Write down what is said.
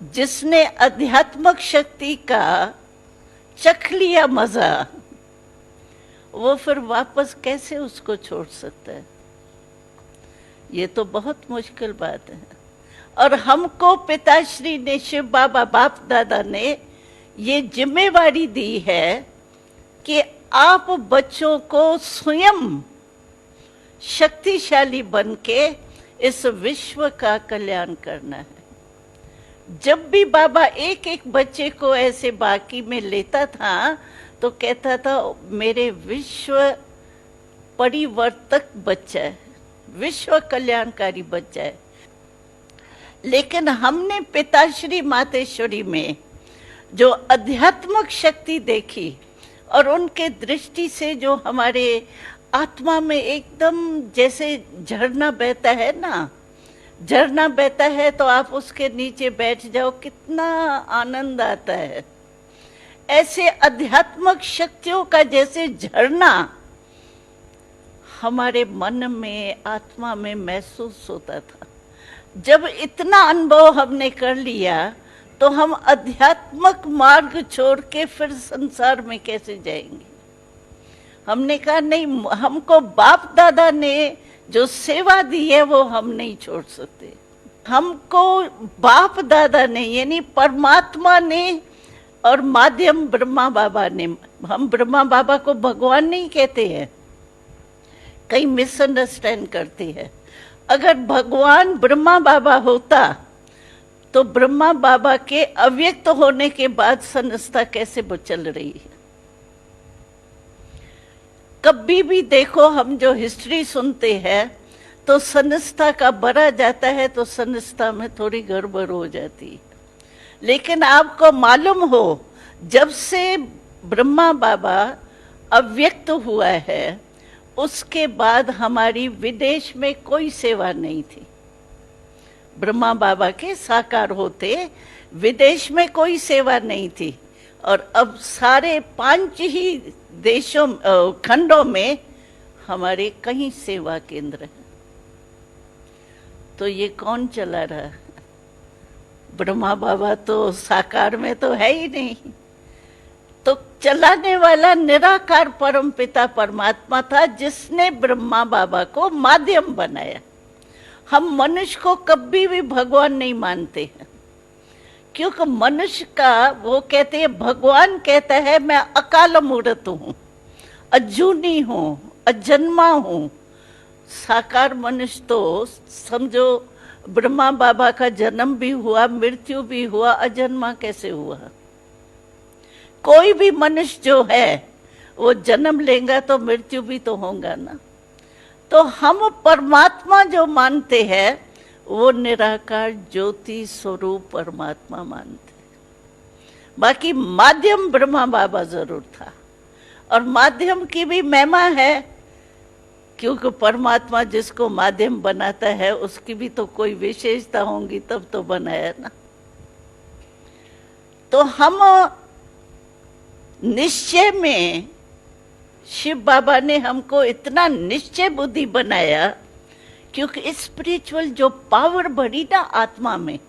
जिसने अध्यात्मक शक्ति का चख लिया मजा, वो फिर वापस कैसे उसको छोड़ सकता है? ये तो बहुत मुश्किल बात है। और हमको पिताश्री ने, शिव बाबा बाप दादा ने ये जिम्मेवारी दी है कि आप बच्चों को स्वयं शक्तिशाली बन के इस विश्व का कल्याण करना है। जब भी बाबा एक एक बच्चे को ऐसे बाकी में लेता था तो कहता था मेरे विश्व परिवर्तक बच्चा है, विश्व कल्याणकारी बच्चा है। लेकिन हमने पिताश्री मातेश्वरी में जो अध्यात्मक शक्ति देखी और उनके दृष्टि से जो हमारे आत्मा में एकदम जैसे झरना बहता है ना, झरना बहता है तो आप उसके नीचे बैठ जाओ, कितना आनंद आता है। ऐसे अध्यात्मक शक्तियों का जैसे झरना हमारे मन में, आत्मा में महसूस होता था। जब इतना अनुभव हमने कर लिया तो हम अध्यात्मक मार्ग छोड़ के फिर संसार में कैसे जाएंगे? हमने कहा नहीं, हमको बाप दादा ने जो सेवा दी है वो हम नहीं छोड़ सकते। हमको बाप दादा ने यानी परमात्मा ने और माध्यम ब्रह्मा बाबा ने, हम ब्रह्मा बाबा को भगवान नहीं कहते हैं, कई मिसअंडरस्टैंड करते हैं। अगर भगवान ब्रह्मा बाबा होता तो ब्रह्मा बाबा के अव्यक्त होने के बाद संस्था कैसे चल रही है? कभी भी देखो, हम जो हिस्ट्री सुनते हैं तो संस्था का बड़ा जाता है तो संस्था में थोड़ी गड़बड़ हो जाती है। लेकिन आपको मालूम हो, जब से ब्रह्मा बाबा अव्यक्त हुआ है उसके बाद हमारी विदेश में कोई सेवा नहीं थी। ब्रह्मा बाबा के साकार होते विदेश में कोई सेवा नहीं थी, और अब सारे 5 ही देशों खंडों में हमारे कई सेवा केंद्र हैं। तो ये कौन चला रहा है? ब्रह्मा बाबा तो साकार में तो है ही नहीं, तो चलाने वाला निराकार परम पिता परमात्मा था जिसने ब्रह्मा बाबा को माध्यम बनाया। हम मनुष्य को कभी भी भगवान नहीं मानते हैं, क्योंकि मनुष्य का, वो कहते हैं, भगवान कहता है मैं अकाल मूर्त हूँ, अजूनी हूँ, अजन्मा हूँ। साकार मनुष्य तो समझो ब्रह्मा बाबा का जन्म भी हुआ, मृत्यु भी हुआ, अजन्मा कैसे हुआ? कोई भी मनुष्य जो है वो जन्म लेगा तो मृत्यु भी तो होगा ना। तो हम परमात्मा जो मानते हैं वो निराकार ज्योति स्वरूप परमात्मा मानते हैं। बाकी माध्यम ब्रह्मा बाबा जरूर था, और माध्यम की भी महिमा है, क्योंकि परमात्मा जिसको माध्यम बनाता है उसकी भी तो कोई विशेषता होंगी तब तो बनाया ना। तो हम निश्चय में, शिव बाबा ने हमको इतना निश्चय बुद्धि बनाया, क्योंकि स्पिरिचुअल जो पावर बढ़ी ना आत्मा में,